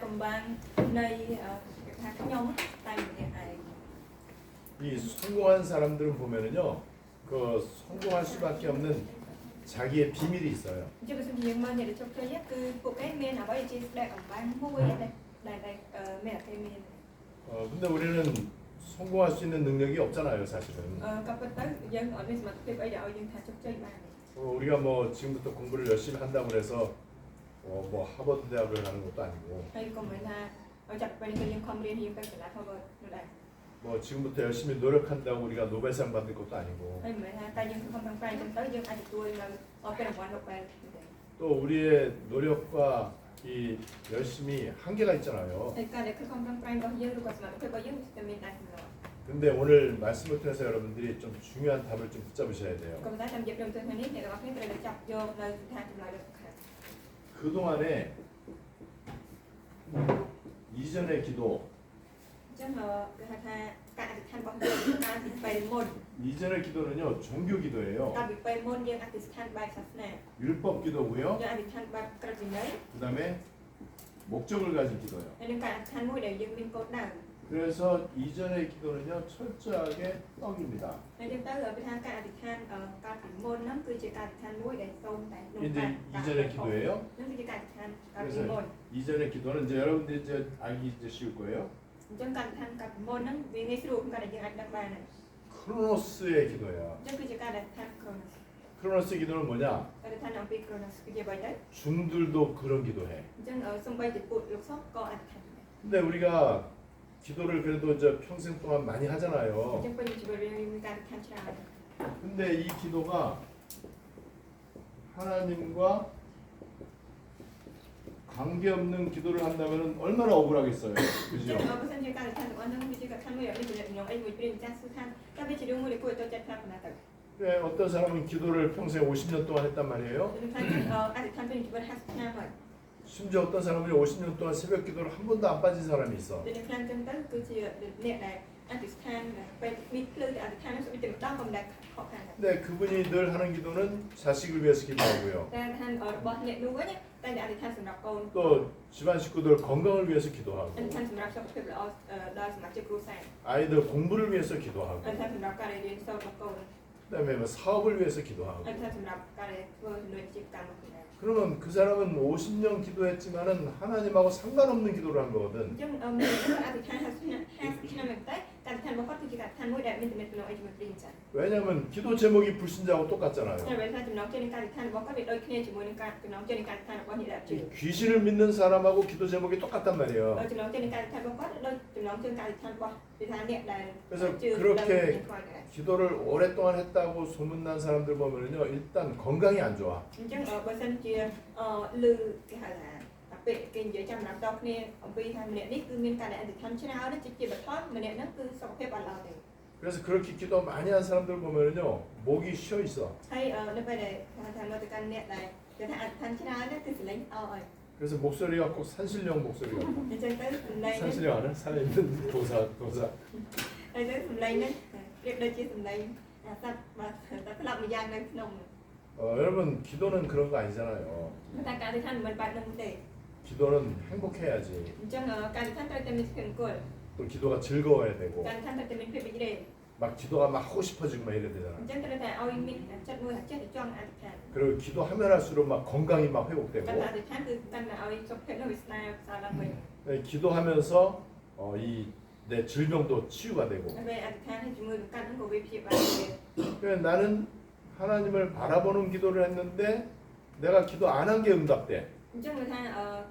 កំបាំងនៃគេថាខ្ញុំតែម្នាក់ឯង 이 성공한 사람들은 보면은요, 그 성공할 수밖에 없는 자기의 비밀이 있어요. ជាបើសិនជាយើងមើលអ្នកដែលជោគជ័យគឺពួកគេមានអ្វីជាស្ដែកកំបាំងមួយដែលមានអត្ថមាន 근데 우리는 성공할 수 있는 능력이 없잖아요, 사실은. ក៏ប៉ុន្តែយើងអត់មានសមត្ថភាពអីដែលឲ្យយើងថាជោគជ័យបាន 우리가 뭐 지금부터 공부를 열심히 한다고 해서 뭐 하버드 대학을 가는 것도 아니고. ហើយក៏មិនថាចាប់ពេលនេះយើងខំរៀនយើងទៅសាលា Harvard នោះដែរ 뭐 지금부터 열심히 노력한다고 우리가 노벨상 받을 것도 아니고. ហើយមិនថាតែយើងខំប្រឹងប្រែងទៅយើងអាចទទួលនៅពានរង្វាន់ Nobel 또 우리의 노력과 이 열심히 한계가 있잖아요. ហើយការដែលខំប្រឹងប្រែងរបស់យើងឬក៏សមត្ថភាពរបស់យើងតែមានតែចំណុច 근데 오늘 말씀을 통해서 여러분들이 좀 중요한 답을 좀 붙잡으셔야 돼요. ក៏ប៉ុន្តែតាមរយៈព្រមទាំងនេះអ្នកទាំងអស់គ្នាត្រូវតែចាប់យកនៅថាចម្លើយដ៏សំខាន់ 그동안에 이전의 기도, អញ្ចឹងគេហៅថាការអធិដ្ឋានរបស់យើងការពីពេលមុន 이전의 기도는요 종교 기도예요. ការពីពេលមុនយើងអធិដ្ឋានបែបសាសនា 율법 기도고요. យើងអធិដ្ឋានបែបក្រឹតវិន័យ 그다음에 목적을 가진 기도요. ហើយនឹងការអធិដ្ឋានមួយដែលយើងមានគោលដៅ 그래서 이전의 기도는요 철저하게 떡입니다. ហើយយើងទៅពីថាការអធិដ្ឋានការពីមុនហ្នឹងគឺជាការអធិដ្ឋានមួយដែលសូមតែក្នុង 이제 ការ 이전의 기도예요. ហ្នឹងគឺជាការអធិដ្ឋានការពីមុន 그래서 이전의 기도는 이제 여러분들이 이제 알기 이제 쉬울 거예요. អញ្ចឹងការអធិដ្ឋានការពីមុនហ្នឹងវាងាយស្រួលក្នុងការដែលយើងអាចដឹងបានហើយ 크로노스의 기도예요. អញ្ចឹងគឺជាការដែលថា Kronos 크로노스 기도는 뭐냐? ការដែលថាអំពី Kronos គឺជាអ្វីទៅ 중들도 그런 기도해. អញ្ចឹងសំបីជាពួកលោកសុខក៏អធិដ្ឋានដែរ 근데 우리가 기도를 그래도 이제 평생 동안 많이 អញ្ 하잖아요. ចឹងពេលជីវិតយើងមានការអធិដ្ឋានច្រើន 근데 이 기도가 하나님과 관계없는 기도를 한다면 얼마나 억울하겠어요. អញ្ចឹ 그죠? ងបើសិនជាការអធិដ្ឋានទាំងអស់ហ្នឹងវាជាការខាងមួយដែលមានចំណុចអីមួយព្រៀងចាស់សួរថាតើវាជារឿងមួយដែលគួរឲ្យទៅចិត្តថាប៉ុណ្ណាទៅ 네, 어떤 사람은 기도를 평생 50년 동안 했단 말이에요. ដូចថាអធិដ្ឋានពេលជីវិត50ឆ្នាំហើយ 심지어 어떤 사람은 50년 동안 새벽 기도를 한 번도 안 빠진 사람이 있어. ដូចខ្ញុំចឹងទៅគឺជាអ្នកដែលអធិដ្ឋានពេលមានភ្លើងអធិដ្ឋានហ្នឹងវាតែម្ដងក៏មិនដែលខកខានដែរ 근데 그분이 늘 하는 기도는 자식을 위해서 기도하고요. តែថារបស់អ្នកនោះវិញតែអធិដ្ឋានសម្រាប់កូន 또 집안 식구들 건강을 위해서 기도하고 អធិដ្ឋានសម្រាប់សុខភាពល្អដល់សមាជិកគ្រួសារ 아이들 공부를 위해서 អធិ 기도하고 ដ្ឋានសម្រាប់ការរៀនសូត្ររបស់កូន 그다음에 뭐 사업을 위해서 អធិ 기도하고 ដ្ឋានសម្រាប់ការធ្វើជំនួយជីវកម្មរបស់ខ្លួន 그러면 그 사람은 50년 기도했지만은 하나님하고 상관없는 기도를 한 អ 거거든. ញ្ចឹងមានអធិដ្ឋាន50ឆ្នាំមែនតែការអធិដ្ឋានរបស់គាត់គឺជាការអធិដ្ឋានមួយដែលមានទំនាក់ទំនងអីជាមួយព្រីងចា 왜냐면 기도 제목이 불신자하고 똑같잖아요. តែបើថាចំណងជើងនៃការអធិដ្ឋានរបស់គាត់វាដូចគ្នាជាមួយនឹងការចំណងជើងនៃការអធិដ្ឋានរបស់អ្នកដែលជឿ 귀신을 믿는 사람하고 기도 제목이 똑같단 말이에요. ចំណងជើងនៃការអធិដ្ឋានរបស់គាត់ដូចចំណងជើងការអធិដ្ឋានរបស់ពីថាអ្នកដែល 그래서 ជឿ 그렇게 ដល់ 기도를 오랫동안 했다고 소문난 사람들 보면은요 일단 건강이 안 좋아. អញ្ចឹងបើសិនជាលឺគេហៅថាពេលគេនិយាយចាំណាំតគ្នាអំពីថាម្នាក់នេះគឺមានការដែលអធិដ្ឋានច្រើនជាបឋមម្នាក់ហ្នឹងគឺសុខភាពអត់ល្អទេ 그래서 그렇게 기도 많이 한 사람들 보면은요 목이 쉬어 있어. ហើយនៅពេលដែលថាមកទៅកាន់អ្នកដែលគេថាអធិដ្ឋានច្រើនហ្នឹងគឺសលេងអោយ 그래서 목소리가 꼭 산신령 목소리가. អញ្ចឹងទៅសំឡេងហ្នឹង 산신령 알아? 산에 있는 도사. ហើយទៅសំឡេងហ្នឹងប្រៀបដូចជាសំឡេងសត្វបាទតែផ្លាប់មួយយ៉ាងនៅក្នុង 여러분 기도는 그런 거 아니잖아요. តែការអធិដ្ឋានមិនបែបហ្នឹងទេ 기도는 행복해야지. អញ្ចឹងការអធិដ្ឋានត្រូវតែមានសុភមង្គល 또 기도가 즐거워야 되고 ការអធិដ្ឋានត្រូវតែមានភាពរីករាយ 막 기도가 막 하고 싶어지고 막 이래야 អ 되잖아. ញ្ចឹងត្រូវតែឲ្យមានចិត្តមួយចេះតែចង់អធិដ្ឋាន 그리고 기도하면 할수록 막 건강이 막 ការ 회복되고 អធិដ្ឋានគឺកាន់តែឲ្យសុខភាពនិងវាសនាសារឡើងវិញ 네, 기도하면서 이 내 질병도 치유가 되고 ហើយអធិដ្ឋានជាមួយនឹងកាន់ហ្នឹងក៏វាព្យាបាលវា 그래서 나는 하나님을 바라보는 기도를 했는데 내가 기도 안 한 게 응답돼. អញ្ចឹងវាថា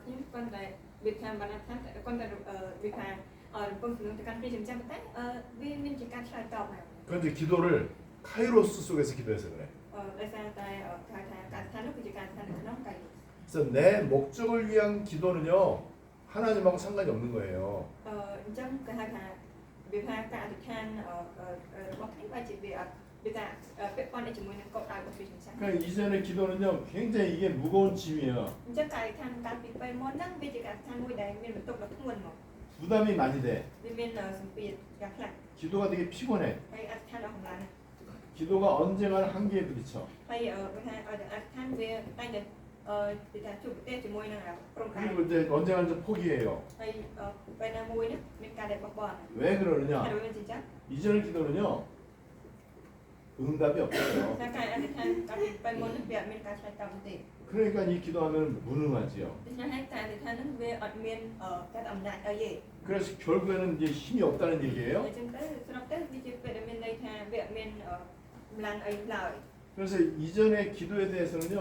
ខ្ញុំគាត់តែវាថាបានអធិដ្ឋានគាត់តែវាថារំពឹងសំណងទៅកាន់ព្រះជាម្ចាស់ប៉ុន្តែវាមានជាការឆ្លើយតបហើយ 그런데 기도를 카이로스 속에서 기도해서 그래. ដោយសារតែថាការអធិដ្ឋាននោះគឺជាការអធិដ្ឋាននៅក្នុងកាយ 그래서 내 목적을 위한 기도는요 하나님하고 상관이 없는 거예요. អញ្ចឹងគេហៅថាវាថាការអធិដ្ឋានរបស់ខ្ញុំបែរជាវាអត់វាថាពាក់ព័ន្ធជាមួយនឹងកោដៅរបស់ព្រះជាម្ចាស់ 그러니까 이전의 기도는요 굉장히 이게 무거운 짐이에요. អញ្ចឹងការអធិដ្ឋានកាលពីពេលមុនហ្នឹងវាជាការអធិដ្ឋានមួយដែលមានបន្ទុកដ៏ធ្ងន់មក 부담이 많이 돼. វាមានសម្ពាធយ៉ាងខ្លាំង 기도가 되게 피곤해. ហើយអធិដ្ឋានរបស់កម្លាំង 기도가 언젠가는 한계에 부딪혀. ហើយវាថាអធិដ្ឋានវាតែតែ ពីថាជួបប្រទេសជាមួយនឹងក្រុមដៃ 그리고 이제 언젠가는 포기해요. ហើយពេលណាមួយនេះមានការដែលបោះបន់ 왜 그러느냐? ហើយវាជាចឹង 이전의 기도는요 응답이 없어요. តែការអធិដ្ឋានកាលពីពេលមុននេះវាអត់មានការឆ្លើយតបទេ 그러니까 이 기도하면 무능하지요. ដូច្នេះហើយការអធិដ្ឋាននេះវាអត់មានការអំណាចអីទេ 그래서 결국에는 이제 힘이 없다는 អ 얘기예요. ញ្ចឹងទៅស្របទៅវាជាពេលដែលមានន័យថាវាអត់មានកម្លាំងអីឡើយ 그래서 이전의 기도에 대해서는요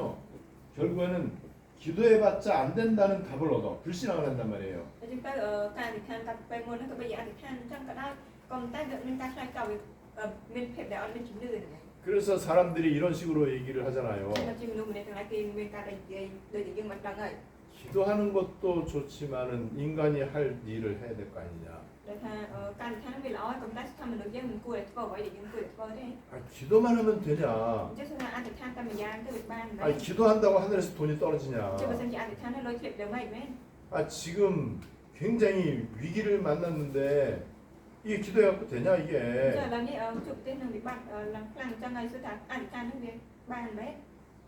결국에는 기도해봤자 안 된다는 답을 얻어 불신앙을 한단 말이에요. អញ្ចឹងទៅការអធិដ្ឋានកាលពីពេលមុននេះក៏បីជាអធិដ្ឋានអញ្ចឹងក៏ដោយក៏តែវាមានការឆ្លើយតបវាមានភាពដែលអត់មានជំនឿហ្នឹង 그래서 사람들이 이런 식으로 얘기를 하잖아요. តែជាមនុស្សម្នាក់ទាំងឡាយគេមានការនិយាយដូចជាយើងមិនដឹងហើយ 기도하는 것도 좋지만은 인간이 할 일을 해야 될 거 아니냐. ដែលថាការអធិដ្ឋានវាល្អក៏តែស្ថានមនុស្សយើងមិនគួរតែធ្វើអ្វីដែលយើងគួរតែធ្វើទេ 아, 기도만 하면 되냐? អញ្ចឹងថាអធិដ្ឋានតែម្យ៉ាងទៅវាបានមែន 아, 기도한다고 하늘에서 돈이 ចុះបើ 떨어지냐? សិនជាអធិដ្ឋានទៅលុយធ្លាក់ទៅមិនមែន 아, 지금 굉장히 위기를 만났는데 이게 기도해갖고 되냐 ចុះឥ 이게? ឡូវនេះជួបប្រទេសនឹងវិបត្តិឡើងខ្លាំងអញ្ចឹងហើយគឺថាអធិដ្ឋាននឹងវាបានមែន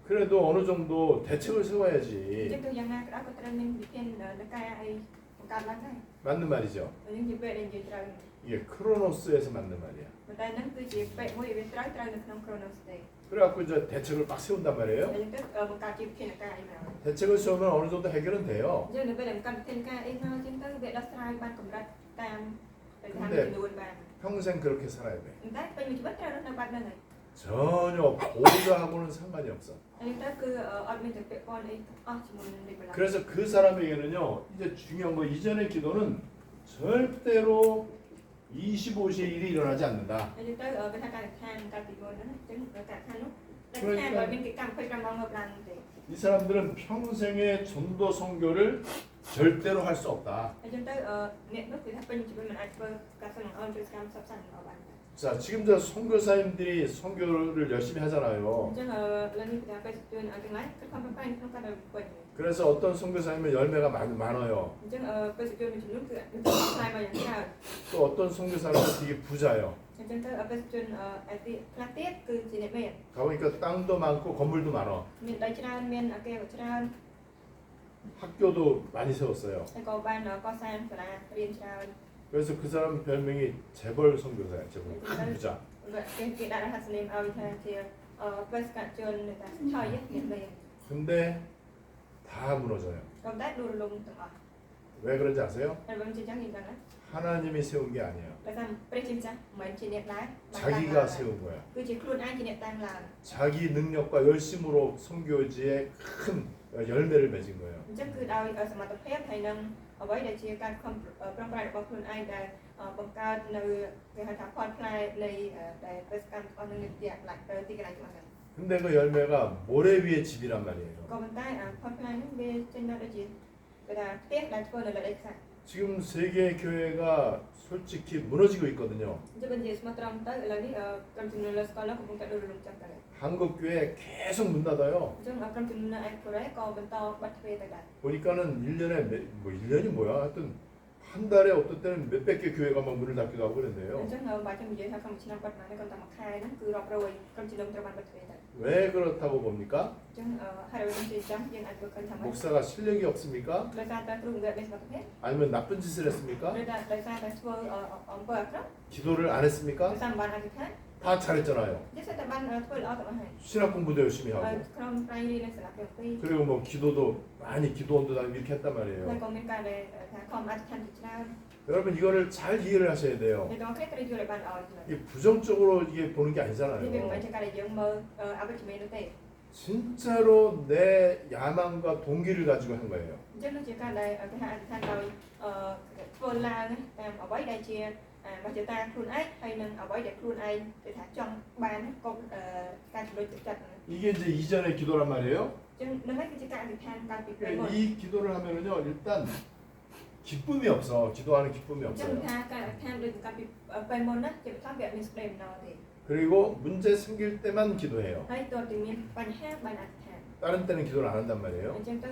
그래도 어느 정도 대책을 អញ្ចឹង 세워야지. ទៅយ៉ាងណាក៏ដោយក៏ត្រូវមានវិធានការអីបង្កើតឡើងដែរ 맞는 말이죠. យើងជាពេលដែលនិយាយត្រូវ 이게 크로노스에서 맞는 말이야. ប៉ុន្តែហ្នឹងគឺជាពេលមួយវាត្រូវនៅក្នុង Chronos ទេ 그래갖고 이제 대책을 막 세운단 អ 말이에요. ញ្ចឹងទៅបង្កើតជាវិធានការអីមក 대책을 세우면 어느 정도 해결은 돼요. អញ្ចឹងនៅពេលដែលបង្កើតវិធានការអីមកអញ្ចឹងទៅវាដោះស្រាយបានកម្រិតតាមទៅតាមចំនួនបាន 평생 그렇게 살아야 돼. ប៉ុន្តែពេលមួយជីវិតត្រូវរស់នៅបែបហ្នឹងហើយ 전혀 보호자하고는 상관이 없어. អញ្ចឹងទៅគឺអត់មានទៅពាក់ព័ន្ធអីអស់ជាមួយនឹងនេះបលា 그래서 그 사람에게는요 이제 중요한 거 이전의 기도는 절대로 25시에 일이 일어나지 않는다. អញ្ចឹងទៅវាថាការខានកាលពីមុនហ្នឹងអញ្ចឹងការខាននោះតែខានបើមានកិច្ចកម្ម25ម៉ោងមកឡើងទេ 이 사람들은 평생의 전도 선교를 절대로 할 수 없다. អញ្ចឹងទៅអ្នកនោះគឺថាពេញជីវិតមិនអាចធ្វើការសំណងឬកម្មផ្សព្វផ្សាយរបស់បាន 자 지금 저 선교사님들이 선교를 열심히 អ 하잖아요. ញ្ចឹងឡើងនេះគឺថាពេលជួនទាំងឡាយគឺខំប្រឹងប្រែងក្នុងការដែលពេញ 그래서 어떤 선교사님은 열매가 많아요. អញ្ចឹងពេលជួនមួយចំនួនគឺមានផ្សាយមកយ៉ាងច្រើន 또 어떤 선교사님은 되게 부자예요. អញ្ចឹងទៅពេលជួនអទីខ្លះទៀតគឺជាអ្នកមាន 가보니까 땅도 많고 건물도 많아. មានដីច្រើនមានអគារច្រើន 학교도 많이 세웠어요. ហើយក៏បានកសាងសាលារៀនច្រើន 그래서 그 사람 별명이 재벌 선교사야. 재벌 큰 부자. គេដាក់រហស្សនាមឲ្យថាជាបេសកជននៃការឆយអ្នកមាន 근데 다 무너져요. ក៏តែដួលរលំទាំងអស់ 왜 그런지 아세요? ហើយវិញជាចឹងនិយាយថា 하나님이 세운 게 아니에요. ដោយសារព្រះជាម្ចាស់មិនជាអ្នកដែរ 자기가 세운 거야. គឺជាខ្លួនឯងជាអ្នកតាំងឡើង 자기 능력과 열심으로 선교지에 큰 열매를 맺은 거예요. អញ្ចឹងគឺដោយសមត្ថភាពហើយនឹងអ្វីដែលជាការខំប្រឹងប្រែងរបស់ខ្លួនឯងដែលបង្កើតនៅគេហៅថាផលផ្លែនៃដែលបេសកកម្មរបស់នឹងនេះជាឡើងទៅទីកន្លែងរបស់ហ្នឹង 근데 그 열매가 모래 위에 집이란 말이에요. ក៏ប៉ុន្តែផលផ្លែហ្នឹងវាចេញនៅដូចជាគេថាផ្ទះដែលធ្វើនៅលើដីខ្សាច់ 지금 세계 교회가 솔직히 무너지고 있거든요. អញ្ចឹងនិយាយស្មោះត្រង់ទៅឥឡូវនេះក្រុមជំនុំលើស្គាល់នោះកំពុងតែដួលរលំចឹងទៅ 한국 교회 계속 문 닫아요. អញ្ចឹងក្រុមជំនុំនៅឯកូរ៉េក៏បន្តបាត់ទ្វារទៅដែរ 보니까는 1년에 뭐 1년이 뭐야? 하여튼 한 달에 어떤 때는 몇백 개 교회가 막 문을 닫기도 하고 អ 그랬네요. ញ្ចឹងបើចាំនិយាយថាក្នុងឆ្នាំបាត់ណាក៏តែមួយខែហ្នឹងគឺរាប់រយក្រុមជំនុំត្រូវបានបាត់ទ្វារទៅ 왜 그렇다고 봅니까? អញ្ចឹងហើយរឿងនេះចាំយើងអាចធ្វើឃើញថាម៉េច 목사가 실력이 없습니까? ដោយសារតែគ្រូបង្រៀនមានសមត្ថភាព 아니면 나쁜 짓을 했습니까? ដោយសារតែធ្វើអំពើអាក្រក់ 기도를 안 ដោយ 했습니까? សារមិនបានអធិដ្ឋាន 다 잘했잖아요. និយាយតែបានធ្វើល្អទៅអស់ហើយ 신학 공부도 열심히 하고 ក្រុមប្រៃរៀននៅសាលាពីពី 그리고 뭐 기도도 많이 기도원도 다니고 이렇게 했단 ហើយ 말이에요. ក៏មានការដែលថាខំអធិដ្ឋានជាច្រើន 여러분 이거를 잘 이해를 하셔야 돼요. តែដល់គេត្រូវយល់ឲ្យបានល្អទៅ 이게 부정적으로 이게 보는 게 នេះវាមិនមែន 아니잖아요. ជាការដែលយើងមើលអវិជ្ជមាននោះទេ 진짜로 내 야망과 동기를 가지고 한 거예요. អញ្ចឹងនោះជាការដែលគេថាអធិដ្ឋានដោយធ្វើឡើងតាមអ្វីដែលជាមកជាតាខ្លួនឯងហើយនឹងអ្វីដែលខ្លួនឯងគេថាចង់បានក៏ការជំរុញទឹកចិត្ត 이게 이제 이전의 기도란 말이에요. អញ្ចឹងនឹងហើយគឺជាការអធិដ្ឋានកាលពីពេលមុន 이 기도를 하면은요 일단 기쁨이 없어. 기도하는 기쁨이 អញ្ចឹង 없어요. ថាការអធិដ្ឋានដូចកាលពីពេលមុនណាជាបន្តវាអត់មានស្ដីអំណរទេ 그리고 문제 생길 때만 기도해요. ហើយតើទីមានបញ្ហាបានអធិដ្ឋាន 딱 다른 때는 기도를 안 한단 អ 말이에요. ញ្ចឹងទៅ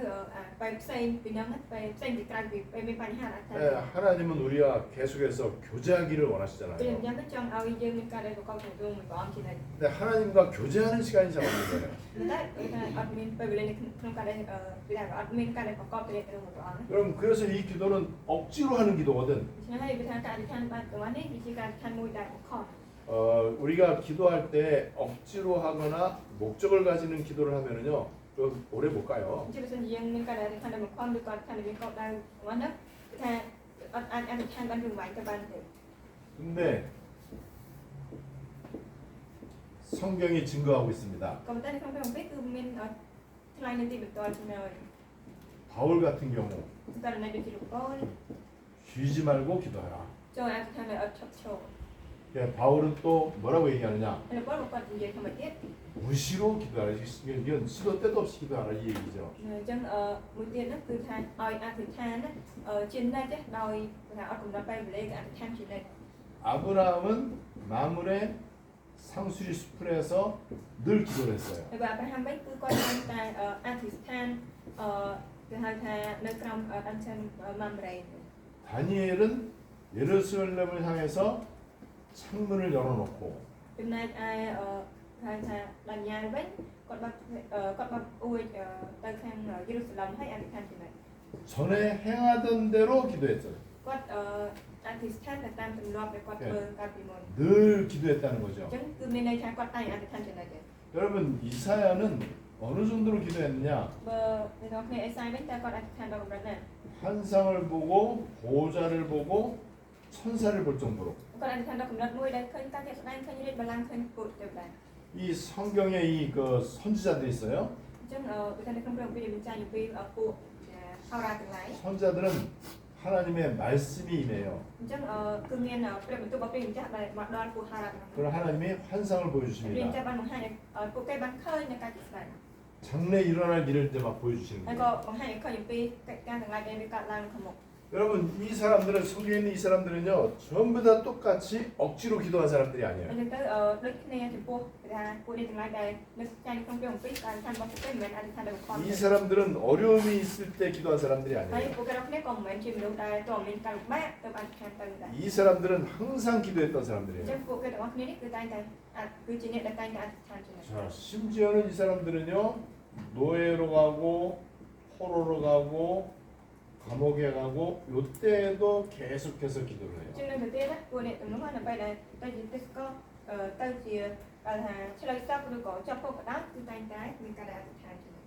ពេលផ្សេងពីហ្នឹងពេលផ្សេងពីក្រៅពីពេលមានបញ្ហាអាចថា 네, 하나님은 우리가 계속해서 교제하기를 ពេលអ 원하시잖아요. ញ្ចឹងទៅចង់ឲ្យយើងមានការដែលប្រកបជាមួយព្រះអង្គជានិច្ច 근데 하나님과 교제하는 시간이 잘 없는 거예요. តែថាអត់មានពេលវេលានៅក្នុងការដែលគឺថាអត់មានការដែលប្រកបទៅនឹងព្រះអង្គ 여러분 그래서 이 기도는 억지로 하는 기도거든. ដូច្នេះហើយវាថាការអធិដ្ឋានបានកន្លះនេះវាជាការអធិដ្ឋានមួយដែលបង្ខំ 우리가 기도할 때 억지로 하거나 목적을 가지는 기도를 하면은요, 좀 오래 못 가요. ជាបើសិនជាយើងមានការដែលអធិដ្ឋានដែលបង្ខំឬក៏អធិដ្ឋានដែលមានកោបដៅកន្លះនោះគឺថាអត់អាចអធិដ្ឋានបានយូរម៉ាញ់ទៅបានទេ 근데 성경이 증거하고 있습니다. ក៏ប៉ុន្តែនៅក្នុងព្រះគម្ពីរគឺមានថ្លៃនៅទីបន្ទាល់ជំនួយ 바울 같은 경우 ករណីដូចជាលោកប៉ូល 쉬지 말고 기도하라. ចូលអធិដ្ឋានដោយអត់ឈប់ឈរ 예, 바울은 또 뭐라고 얘기하느냐? ហើយលោកប៉ូលក៏គាត់និយាយថាមកទៀត 무시로 기도하라. 이건 시도 때도 없이 기도하라 이 얘기죠. អញ្ចឹងមួយទៀតនោះគឺថាឲ្យអធិដ្ឋានណាជានិច្ចដោយថាអត់កំណត់ពេលវេលាគឺអធិដ្ឋានជានិច្ច 아브라함은 마물의 상수리 숲에서 늘 기도를 했어요. ហើយបើអាប់រ៉ាហាំវិញគឺគាត់តែងតែអធិដ្ឋានគេហៅថានៅក្រោមដើមឈើម៉ាំរ៉េ 다니엘은 예루살렘을 향해서 창문을 열어놓고 ចំណែកឯហៅថាដានីយ៉ែលវិញគាត់បាត់អួយទៅខាងយេរូសាឡិមហើយអធិដ្ឋានជានិច្ច 전에 행하던 대로 기도했어요. គាត់អធិដ្ឋានទៅតាមទម្លាប់ដែលគាត់ធ្វើកាលពីមុន 늘 기도했다는 អ 거죠. ញ្ចឹងគឺមានន័យថាគាត់តែងអធិដ្ឋានជានិច្ចទេ 여러분 이사야는 어느 정도로 기도했느냐? បើនៅក្នុងគ្នាអេសាយវិញតើគាត់អធិដ្ឋានដល់កម្រិតណា 환상을 보고 보호자를 보고 천사를 볼 정도로 គាត់អធិដ្ឋានដល់កម្រិតមួយដែលឃើញការជាក់ស្ដែងឃើញរាជបល្ល័ង្កឃើញពុទ្ធទេវតា 이 성경에 이 그 선지자들이 있어요. អញ្ចឹងបើថានៅក្នុងព្រះគម្ពីរមានចាញ់អំពីពួកហោរាទាំងឡាយ 선지자들은 하나님의 말씀이 임해요. អញ្ចឹងគឺមានព្រះបន្ទូលរបស់ព្រះម្ចាស់ដែលមកដល់ពួកហោរាទាំងឡាយ 그런 하나님이 환상을 ព្រះម្ចាស់ 보여주십니다. បានបង្ហាញឲ្យពួកគេបានឃើញនៅការជាក់ស្ដែង 장래 일어날 일을 이제 막 보여주시는 ហើយ 거예요. ក៏បង្ហាញឲ្យឃើញអំពីកិច្ចការទាំងឡាយដែលវាកើតឡើងនៅខាងមុខ 여러분 이 사람들은 성경에 있는 이 사람들은요 전부 다 똑같이 억지로 기도한 사람들이 អញ្ 아니에요. ចឹងទៅដូចគ្នាចំពោះគេថាពួកនេះទាំងឡាយដែលនៅចាញ់ក្នុងព្រះគម្ពីរការអធិដ្ឋានរបស់ពួកគេមិនមែនអធិដ្ឋានដោយបង្ខំ 이 ទេ 사람들은 어려움이 있을 때 기도한 사람들이 ហើយ 아니에요. ពួកគេទាំងគ្នាក៏មិនមែនជាមនុស្សដែលតើមានការលំបាកទៅអធិដ្ឋានទៅដែរ 이 사람들은 항상 기도했던 អញ្ចឹ 사람들이에요. ងពួកគេទាំងអស់គ្នានេះគឺតែងតែគឺជាអ្នកដែលតែងតែអធិដ្ឋានជានិច្ច 자, 심지어는 이 사람들은요 노예로 가고 포로로 가고 감옥에 가고 요때도 계속해서 기도를 ជា 해요. ងនៅទៅទៀតណាពួកអ្នកទាំងនោះនៅពេលដែលទៅជាទេសកទៅជាគេថាឆ្លើយសពឬក៏ចាប់ពុកក៏ដោយគឺតែងតែមានការអធិដ្ឋានជានិច្ច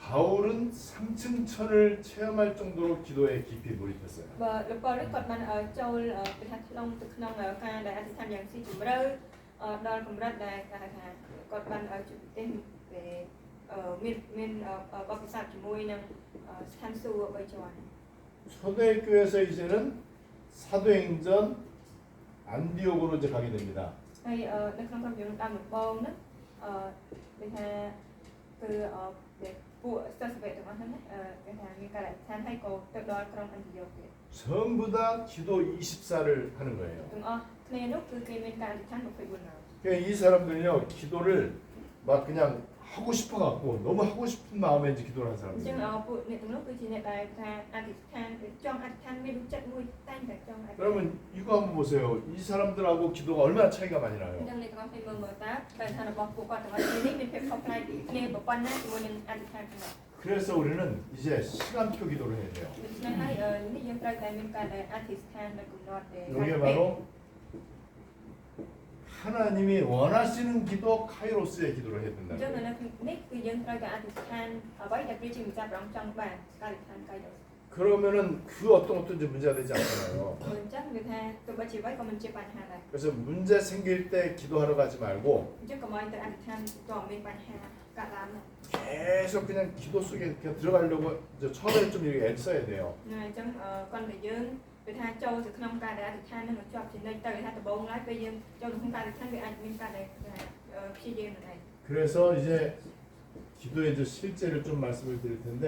바울은 3층 천을 체험할 정도로 기도에 깊이 몰입했어요. បើលោកប៉ូលនេះគាត់បានចូលគេថាក្នុងទៅក្នុងការដែលអធិដ្ឋានយ៉ាងស៊ីជម្រៅដល់កម្រិតដែលគេថាគាត់បានជួបប្រទេសមានបទពិសោធន៍ជាមួយនឹងស្ថានសួគ៌3ជាន់ 초대교회에서 이제는 사도행전 안디옥으로 이제 가게 됩니다. ហើយនៅក្នុងក្រុមជំនុំដើមដំបូងហ្នឹងគេថាគឺពួកសិស្សវេទាំងអស់ហ្នឹងគេថាមានការអធិដ្ឋានហើយក៏ទៅដល់ក្រុងអន្តយោគទៀត 전부 다 기도 24를 하는 거예요. ទាំងអស់គ្នានោះគឺគេមានការអធិដ្ឋាន24ម៉ោង 그러니까 이 사람들은요 기도를 막 그냥 하고 싶어 갖고 너무 하고 싶은 마음에 이제 기도를 한 អញ្ចឹង 사람들이에요. ពួកអ្នកទាំងនោះគឺជាអ្នកដែលថាអធិដ្ឋានគឺចង់អធិដ្ឋានមានចិត្តមួយតែងតែចង់អធិដ្ឋាន 여러분 이거 한번 보세요. 이 사람들하고 기도가 얼마나 차이가 많이 អញ្ 나요. ចឹងអ្នកទាំងអស់គ្នាមើលតើតែឋានរបស់ពួកគាត់ទាំងអស់គ្នានេះមានភាពខុសប្លែកពីគ្នាប៉ុណ្ណាជាមួយនឹងអធិដ្ឋានទាំងនោះ 그래서 우리는 이제 시간표 기도를 해야 돼요. ដូច្នេះហើយនេះយើងត្រូវតែមានការដែលអធិដ្ឋាននៅកំណត់ដែល 이게 바로 하나님이 원하시는 기도 카이로스의 기도를 해야 អញ្ 된다는 ចឹងនៅ 거예요. នេះគឺយើងត្រូវតែអធិដ្ឋានអ្វីដែលព្រះជាម្ចាស់ព្រះអង្គចង់បានការអធិដ្ឋានកាយដោយ 그러면은 그 어떤 것도 이제 문제가 되지 않잖아요. អញ្ចឹងវាថាទោះបីជាអ្វីក៏មិនជាបញ្ហាដែរ 그래서 문제 생길 때 기도하러 가지 말고 អញ្ចឹងកុំឲ្យទៅអធិដ្ឋានក៏មានបញ្ហាកើតឡើងដែរ 계속 그냥 기도 속에 그냥 들어가려고 이제 처음에 좀 이렇게 애써야 돼요. អញ្ចឹងគាត់តែយើងវាថាចូលទៅក្នុងការដែលអធិដ្ឋាននឹងជាប់ជានិច្ចទៅថាដំបូងឡើយពេលយើងចូលក្នុងការអធិដ្ឋានវាអាចមានការដែលព្យាយាមនឹងឯង 그래서 이제 기도의 이제 실제를 좀 말씀을 드릴 텐데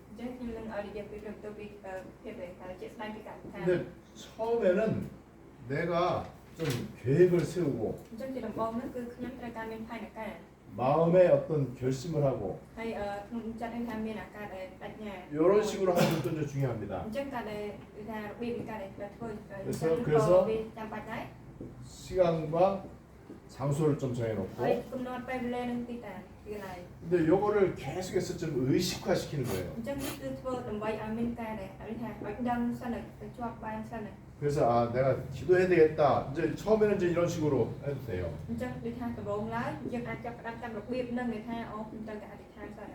អញ្ចឹងខ្ញុំនឹងឲ្យនិយាយពីរឿងទៅពីភាពដែលថាជាស្ដែងពីការអធិដ្ឋាន 근데 처음에는 내가 좀 계획을 세우고 អញ្ចឹងជាដំបូងហ្នឹងគឺខ្ញុំត្រូវការមានផែនការ 마음의 어떤 결심을 하고 ហើយក្នុងចិត្តនេះថាមានអាការដែលបញ្ញា 이런 식으로 하는 것도 이제 중요합니다. អញ្ចឹងការដែលគឺថារបៀបនៃការដែលធ្វើ 그래서 វាចាំបាច់ដែរ 시간과 장소를 좀 ហើ 정해놓고 យកំណត់ពេលវេលានិងទីតាំងទីកន្លែង 근데 요거를 계속해서 좀 의식화시키는 거예요. អញ្ចឹងនេះគឺធ្វើដើម្បីឲ្យមានការដែលឲ្យថាឲ្យដឹងសិនទៅជាប់បានសិន 그래서 아 내가 기도해야 되겠다. 이제 처음에는 이제 이런 식으로 해도 돼요. អញ្ចឹងដូចថាដំបូងឡើយយើងអាចចាប់ផ្ដើមតាមរបៀបនឹងដែលថាអូខ្ញុំត្រូវតែអធិដ្ឋានសិន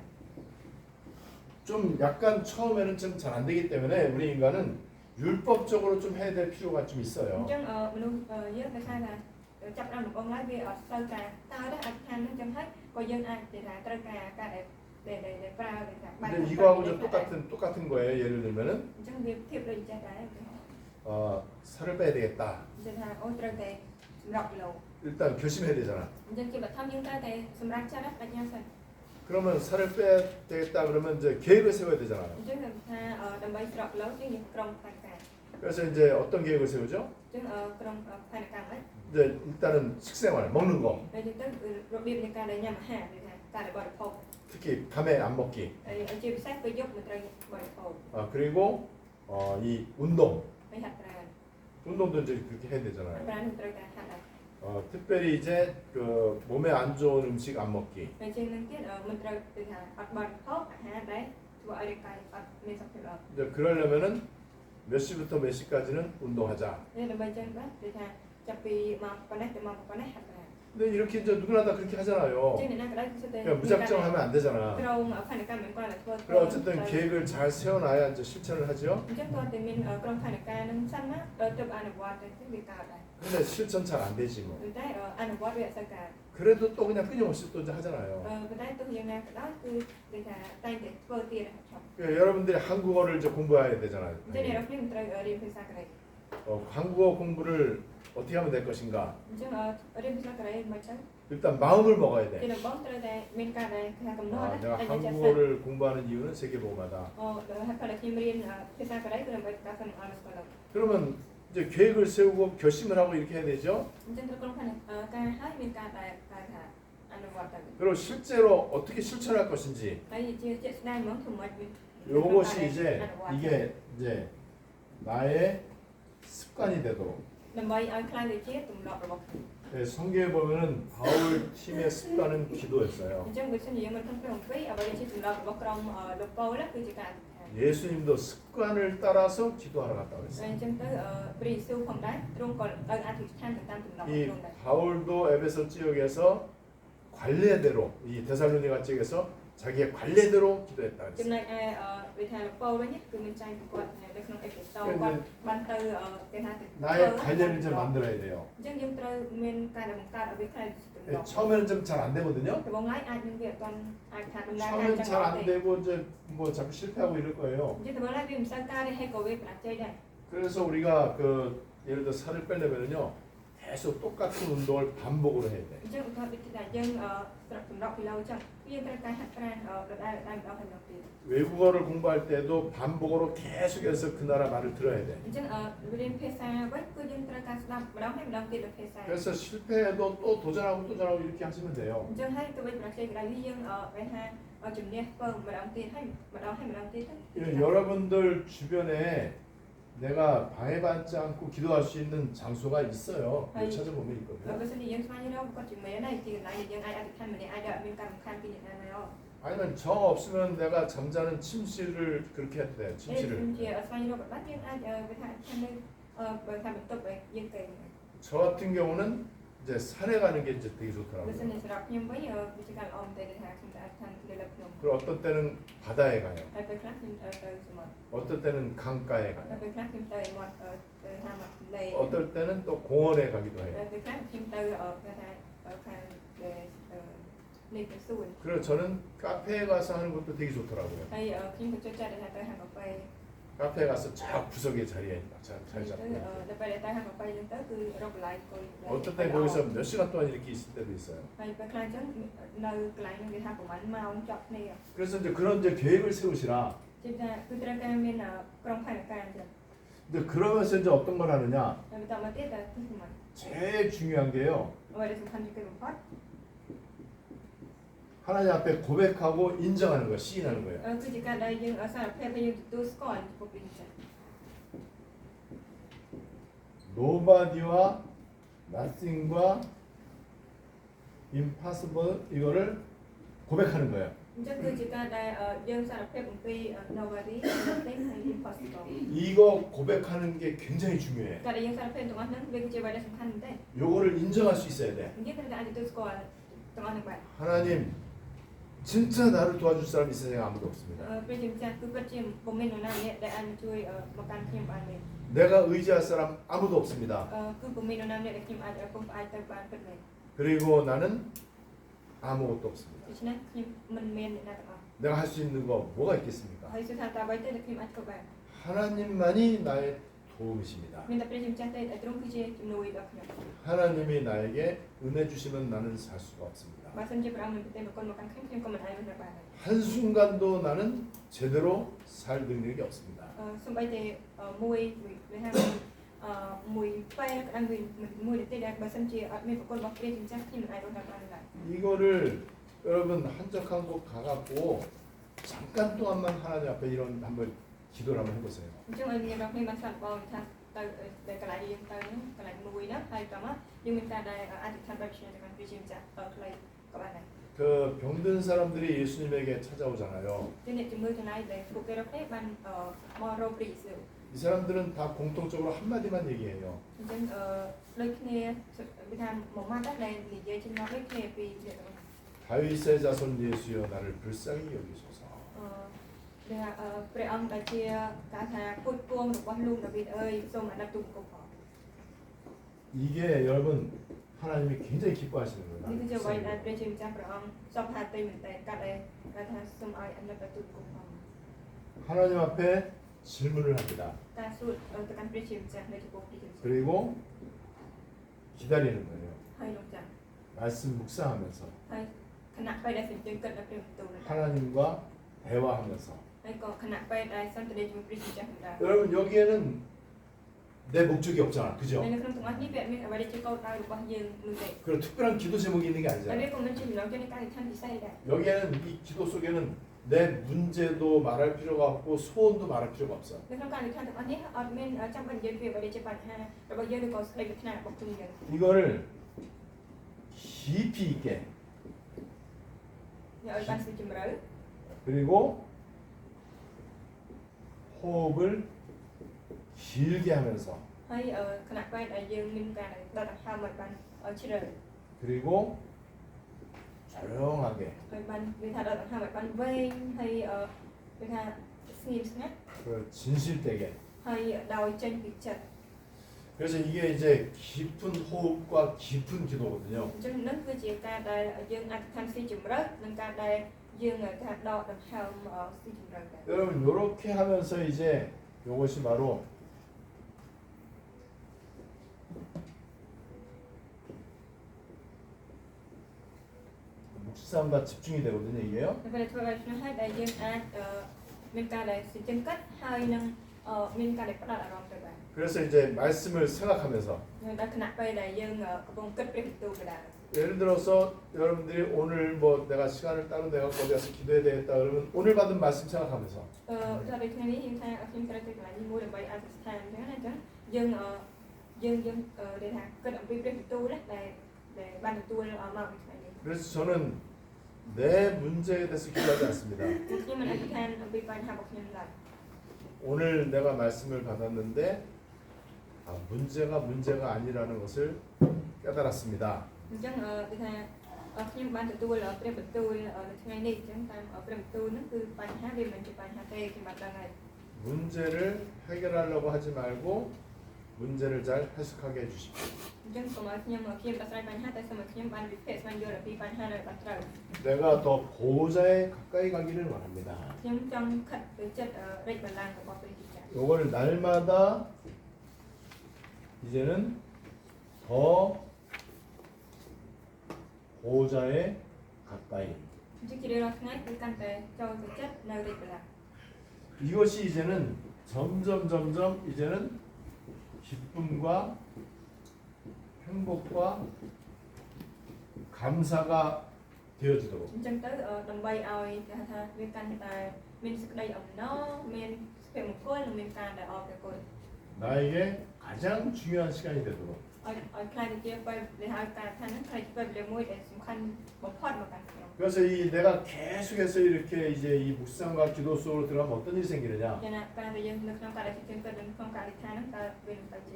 좀 약간 처음에는 좀 잘 안 되기 때문에 우리 인간은 율법적으로 좀 해야 될 필요가 좀 អ 있어요. ញ្ចឹងមនុស្សយើងគេថាចាប់ផ្ដើមដំបូងឡើយវាអត់សូវការតើដែរអធិដ្ឋាននឹងអញ្ចឹងហើយក៏យើងអាចនិយាយថាត្រូវការការដែលប្រើគេថាបែប 근데 이거하고 좀 똑같은 거예요. 예를 들면은 អញ្ចឹងវាធៀបដូចចេះដែរ 살을 빼야 되겠다. និយាយថាអូត្រូវតែសម្រាប់គីឡូ 일단 결심해야 되잖아. អញ្ចឹងជាបឋមយើងត្រូវតែសម្រាប់ចិត្តបញ្ញាសិន 그러면 살을 빼야 되겠다 그러면 이제 계획을 세워야 អ 되잖아요. ញ្ចឹងថាដើម្បីស្រកគីឡូយើងក្រុមផែនការ 그래서 이제 어떤 계획을 세우죠? អញ្ចឹងក្រុមផែនការហ្នឹង 이제 일단은 식생활, 먹는 거. ហើយទៅរបៀបនៃការដែលញ៉ាំអាហារគឺថាការដែលបរិភោគ 특히 밤에 안 먹기. ហើយជាពិសេសពេលយប់មិនត្រូវបរិភោគ 그리고 이 운동. ហើយហាត់ប្រាណ 운동도 이제 그렇게 해야 ហាត់ 되잖아요. ប្រាណនឹងត្រូវតែហាត់ដែរ 특별히 이제 그 몸에 안 좋은 음식 안 먹기. ហើយជាងនឹងទៀតមិនត្រូវគឺថាអត់បរិភោគអាហារដែលធ្វើឲ្យរាងកាយអត់មានសុខភាពល្អ 이제 그러려면은 몇 시부터 몇 시까지는 운동하자. នេះដើម្បីចឹងបាទគឺថាចាប់ពីមកប៉ុណ្ណេះទៅមកប៉ុណ្ណេះហាត់ប្រាណ 근데 이렇게 이제 누구나 다 그렇게 하잖아요. ជាងអ្នកណាក៏ដោយគឺទៅ 그러니까 무작정 하면 안 되잖아. ក្រុមផែនការមិនគាត់តែធ្វើ 그럼 어쨌든 계획을 잘 세워놔야 이제 실천을 하죠. អញ្ចឹងគាត់តែមានក្រុមផែនការនឹងសិនណាដល់ទៅអនុវត្តទៅវាកើតដែរ 근데 실천 잘 안 되지 뭐. ប៉ុន្តែអនុវត្តវាអត់សូវកើត 그래도 또 그냥 끊임없이 또 이제 하잖아요. ប៉ុន្តែទោះយ៉ាងណាក៏ដោយគឺគេថាតែងតែធ្វើទៀតហើយចប់ 그러니까 여러분들이 한국어를 이제 공부해야 되잖아요. អញ្ចឹងអ្នកនរគ្នាមិនត្រូវរៀនភាសាកូរ៉េ 한국어 공부를 어떻게 하면 될 것인가? អញ្ចឹងរៀនភាសាកូរ៉េមិនចឹង 일단 마음을 먹어야 ជា 돼. ដំបូងត្រូវតែមានការដែលគេថាកំណត់ 내가 តែចេះ 한국어를 공부하는 이유는 세계보고마다. ហើយពេលខ្ញុំរៀនភាសាកូរ៉េគឺដើម្បីការសិនអនុស្គាល់ 그러면 이제 계획을 세우고 결심을 하고 이렇게 해야 되죠. អញ្ចឹងត្រូវក្រុមផែនការហើយមានការដែលការថាអនុវត្តទៅ 그리고 실제로 어떻게 실천할 것인지 ហើយជាជាក់ស្ដែងហ្មងធ្វើម៉េច 이것이 이제 이게 이제 나의 습관이 되도록 ដើម្បីឲ្យខ្លាំងទៅជាទម្លាប់របស់ខ្ញុំ 네, 성경에 보면은 바울 팀의 습관은 기도였어요. អញ្ចឹងបើសិនជាយើងមិនខំប្រឹងអំពីអ្វីជាទម្លាប់របស់ក្រុមលោកប៉ូលគឺជាការអធិដ្ឋាន 예수님도 습관을 따라서 기도하러 갔다고 ហើយ 했어요. អញ្ចឹងទៅព្រះយេស៊ូវផងដែរទ្រង់ក៏ទៅអធិដ្ឋានទៅតាមទម្លាប់ 이 របស់ទ្រង់ដែរ 바울도 에베소 지역에서 관례대로 이 데살로니가 지역에서 자기의 관례대로 기도했다 ចំណែ 그랬어요. កឯវិធានលោកប៉ូលវិញគឺមានចែងពីគាត់នៅក្នុងអេពីសូតគាត់បានទៅគេថាទៅ 나의 관례를 이제 만들어야 돼요. អញ្ចឹងយើងត្រូវមានការបង្កើតឲ្យវាខ្លាំងទម្លាប់ 처음에는 좀 잘 안 되거든요. ដំបូងឡើយអាចនឹងវាអត់ទាន់អាចថាដំណើរការ 처음엔 ចឹង 잘 អត់ 안 ទេ 되고 이제 뭐 자꾸 실패하고 이럴 거예요. អញ្ចឹងដំបូងឡើយវាមិនសូវការទេហើយក៏វាប្រតិចេដែរ 그래서 우리가 그 예를 들어 살을 빼려면요 계속 똑같은 운동을 반복으로 해야 돼. អញ្ចឹងឧទាហរណ៍ដូចថាយើងស្រកសម្រាប់គីឡូអញ្ចឹងយើងត្រូវការហាត់ប្រាណដដែលម្ដងហើយម្ដងទៀត 외국어를 공부할 때도 반복으로 계속해서 그 나라 말을 들어야 돼. អញ្ចឹងរៀនភាសាវិញគឺយើងត្រូវការស្ដាប់ម្ដងហើយម្ដងទៀតភាសា 그래서 실패해도 또 도전하고 도전하고 이렇게 하시면 돼요. អញ្ចឹងហើយទៅវិញប្រតិចេក្តីនេះយើងគេថាជំនះធ្វើម្ដងទៀតហើយម្ដងហើយម្ដងទៀតទៅ 여러분들 주변에 내가 방해받지 않고 기도할 수 있는 장소가 있어요. 아니, 찾아보면 있거든요. បើសិនជាយើងស្វែងរកគាត់ជាមែនហើយជាកន្លែងយើងអាចអធិដ្ឋានម្នាក់អាចអត់មានការរំខានពីអ្នកណាឡើយ 아니면 정 없으면 내가 잠자는 침실을 그렇게 해도 돼요. ហើយ 침실을. ជាស្វែងរកបាត់យើងអាចគេថាអធិដ្ឋាននៅបើថាបន្ទប់យើងគេ 저 같은 경우는 이제 산에 가는 게 이제 되게 បើសិន 좋더라고요. ជាសម្រាប់ខ្ញុំវិញវាជាការល្អមែនទេថាខ្ញុំអាចថាលើលើខ្ញុំ 그리고 어떤 때는 바다에 가요. ហើយពេលខ្លះខ្ញុំទៅសមុទ្រ 어떤 때는 강가에 ហើយ 가요. ពេលខ្លះខ្ញុំទៅមាត់ទៅថាមាត់ទន្លេ 어떨 때는 또 공원에 가기도 ហើយ 해요. ពេលខ្លះខ្ញុំទៅគេថាខាងនេះទៅសួន 그리고 저는 카페에 가서 하는 것도 되게 좋더라고요. ហើយខ្ញុំក៏ចូលចិត្តថាទៅហាងកាហ្វេ 카페에 가서 저 구석에 자리에 잘 ទៅ 잡고 ដល់ពេលទៅហាងកាហ្វេហ្នឹងទៅគឺរកកន្លែងអង្គុយ 어떤 때 거기서 몇 시간 동안 이렇게 있을 때도 있어요. ហើយពេលខ្លះអញ្ចឹងនៅកន្លែងហ្នឹងគេថាប្រហែលម៉ោងចប់គ្នា 그래서 이제 그런 이제 계획을 세우시라. ជាថាគឺត្រូវការមានក្រុមផែនការអញ្ចឹង 근데 그러면서 이제 어떤 걸 하느냐? ហើយបន្តមកទៀតគឺមិន 제일 중요한 게요. អ្វីដែលសំខាន់ជាងគេបំផុត 하나님 앞에 고백하고 인정하는 거, 시인하는 거예요. គឺជាការដែលយើងសារភាពហើយយើងទទួលស្គាល់ចំពោះព្រះជាម្ចាស់ Nobody와 nothing과 impossible 이거를 고백하는 거예요. អញ្ចឹងគឺជាការដែលយើងសារភាពអំពី nobody nothing ហើយ impossible 이거 고백하는 게 굉장히 중요해. ការដែលយើងសារភាពទាំងអស់ហ្នឹងវាគឺជាអ្វីដែលសំខាន់មែនទេ 요거를 인정할 수 있어야 돼. យើងត្រូវតែអាចទទួលស្គាល់ទាំងអស់ហ្នឹងបាទ 하나님 진짜 나를 도와줄 사람 이 세상에 아무도 없습니다. ព្រះជាម្ចាស់គឺពិតជាពុំមាននរណាម្នាក់ដែលអាចជួយមកកាន់ខ្ញុំបានទេ 내가 의지할 사람 아무도 없습니다. គឺពុំមាននរណាម្នាក់ដែលខ្ញុំអាចពឹងផ្អែកទៅបានពិតមែន 그리고 나는 아무것도 없습니다. ដូច្នេះខ្ញុំមិនមានអ្នកណាទាំងអស់ 내가 할 수 있는 거 뭐가 있겠습니까? ហើយគឺថាតើអ្វីទេដែលខ្ញុំអាចធ្វើបាន 하나님만이 나의 도움이십니다. មានតែព្រះជាម្ចាស់ទេដែលទ្រង់គឺជាជំនួយដល់ខ្ញុំ 하나님이 나에게 은혜 주시면 나는 살 수가 없습니다. បើមិនជាព្រះអង្គមានប្រទានប្រគល់មកកាន់ខ្ញុំក៏មិនអាចរស់នៅបានដែរ 한순간도 나는 제대로 살 능력이 없습니다. សូម្បីតែមួយវាហៅមួយពេលក្តាំងមួយទេដែលបើសិនជាអត់មានប្រគល់របស់ព្រះជាម្ចាស់ខ្ញុំមិនអាចរស់នៅបានឡើយ 이거를 여러분 한적한 곳 가갖고 잠깐 동안만 하나님 앞에 이런 한번 기도를 한번 해보세요. អញ្ចឹងឲ្យមានដល់គ្នាបានស្ដាប់បងថាទៅតែកន្លែងយើងទៅហ្នឹងកន្លែងមួយណាហើយតមកយើងមានការដែលអធិដ្ឋានបែបជាទៅកាន់ព្រះជាម្ចាស់ខ្លីក៏បានដែរ 그 병든 사람들이 예수님에게 찾아오잖아요. ជាអ្នកជំងឺទាំងឡាយដែលពួកគេរកគ្នាបានមករកព្រះយេស៊ូវ 이 사람들은 다 공통적으로 한마디만 얘기해요. អញ្ចឹងដូចគ្នាវាថាមួយម៉ាត់ដែរនិយាយចំណុចដូចគ្នាពីអ្នកទាំង 다윗의 자손 예수여 나를 불쌍히 여기소서. ដែលព្រះអង្គដែលជាការថាពុតពងរបស់លោកដាវីតអើយសូមអាណិតទូបង្គំផង 이게 여러분 하나님이 굉장히 기뻐하시는 នេះ 거예요. គឺជាអ្វីដែលព្រះជាម្ចាស់ព្រះអង្គសពថាទីមែនតើកាត់ដែលថាសូមឲ្យអាណិតទូបង្គំផង 하나님 앞에 질문을 합니다. ការសួរទៅកាន់ព្រះជាម្ចាស់នៅចំពោះព្រះជាម្ចាស់ 그리고 기다리는 거예요. ហើយលោកចាស់ 말씀 묵상하면서 ហើយគណៈពេលដែលសម្ជើញគិតនៅព្រះបន្ទូល 하나님과 대화하면서 ហើយក៏គណៈពេលដែលសន្ទនាជាមួយព្រះជាម្ចាស់ផងដែរ 여러분 여기에는 내 목적이 없잖아, 그죠? នៅក្នុងទាំងអស់នេះវាមានអ្វីដែលជាគោលដៅរបស់យើងនោះទេ 그런 특별한 기도 제목이 있는 게 ហើយ 아니잖아. វាក៏មិនជាចំណងជាការអធិដ្ឋានពិសេសដែរ 여기에는 이 기도 속에는 내 문제도 말할 필요가 없고 소원도 말할 필요가 없어. នៅក្នុងការអធិដ្ឋានទាំងអស់នេះអត់មានចាំបាច់និយាយពីអ្វីដែលជាបញ្ហារបស់យើងឬក៏សេចក្តីប្រាថ្នារបស់ខ្លួនយើង 이거를 깊이 있게 យកឲ្យបានស៊ីជម្រៅ 그리고 호흡을 길게 하면서 ហើយគណៈពេលដែលយើងមានការដកដង្ហើមឲ្យបានជ្រៅ 그리고 조용하게 ហើយបានវាថាដកដង្ហើមឲ្យបានវែងហើយវាថាស្ងៀមស្ងាត់ 그 진실되게 ហើយដោយចេញពីចិត្ត 그래서 이게 이제 깊은 호흡과 깊은 기도거든요. អញ្ចឹងនឹងគឺជាការដែលយើងអធិដ្ឋានស៊ីជម្រៅនិងការដែលយើងថាដកដង្ហើមស៊ីជម្រៅដែរ 여러분 이렇게 하면서 이제 이것이 바로 묵상과 집중이 되거든요, 이게요. នៅពេលធ្វើឲ្យឆ្នោះហើយដែលយើងអាចមានការដែលស៊ីជើងកាត់ហើយនឹងមានការដែលផ្ដោតអារម្មណ៍ទៅបាន 그래서 이제 말씀을 생각하면서 នៅដល់គណៈពេលដែលយើងកំពុងគិតព្រះបន្ទូលក៏ដែរ 예를 들어서 여러분들이 오늘 뭐 내가 시간을 따로 내가 어디 가서 기도해야 되겠다 그러면 오늘 받은 말씀 생각하면서 ថាដូចថ្ងៃនេះយើងថាខ្ញុំត្រូវទៅកន្លែងមួយដើម្បីអធិដ្ឋានអញ្ចឹងណាអញ្ចឹងយើងដែលថាគិតអំពីព្រះបន្ទូលដែលបានទទួលមកពីថ្ងៃនេះ 그래서 저는 내 문제에 대해서 기도하지 않습니다. ខ្ញុំមិនអធិដ្ឋានអំពីបញ្ហារបស់ខ្ញុំឡើយ 오늘 내가 말씀을 받았는데 문제가 아니라는 것을 깨달았습니다. អញ្ចឹងគឺថាខ្ញុំបានទទួលព្រះបន្ទូលនៅថ្ងៃនេះអញ្ចឹងតាមព្រះបន្ទូលហ្នឹងគឺបញ្ហាវាមិនជាបញ្ហាទេខ្ញុំបានដឹងហើយ 문제를 해결하려고 하지 말고 문제를 잘 해석하게 해주십시오. អញ្ចឹងសូមឲ្យខ្ញុំដោះស្រាយបញ្ហាតែសូមឲ្យខ្ញុំបានវិភាគស្វែងយល់អំពីបញ្ហាដែលបានត្រូវ 내가 더 보호자에 가까이 가기를 원합니다. ខ្ញុំចង់ខិតទៅចិត្តរិទ្ធបល្ល័ង្ករបស់ព្រះជាម្ចាស់ 이걸 날마다 이제는 더 보호자에 가까이 អញ្ចឹងជារៀងរាល់ថ្ងៃគឺកាន់តែចូលទៅចិត្តនៅរិទ្ធបល្ល័ង្ក 이것이 이제는 점점 이제는 기쁨과 행복과 감사가 되어지도록. អញ្ចឹងទៅដើម្បីឲ្យគេហៅថាវាកាន់តែមានសេចក្តីអំណរមានសុភមង្គលនិងមានការដែលអរព្រះគុណ 나에게 가장 중요한 시간이 되도록. ឲ្យខ្លាចទៅជាពេលដែលហៅការថាហ្នឹងខ្លាចជាពេលវេលាមួយដែលសំខាន់បំផុតមកកាន់ខ្ញុំ 그래서 이 내가 계속해서 이렇게 이제 이 묵상과 기도 속으로 들어가면 어떤 일이 생기느냐? យ៉ាងណាការដែលយើងនៅក្នុងការដែលជំនឿទៅក្នុងការអធិដ្ឋានហ្នឹងតើវានឹងទៅជា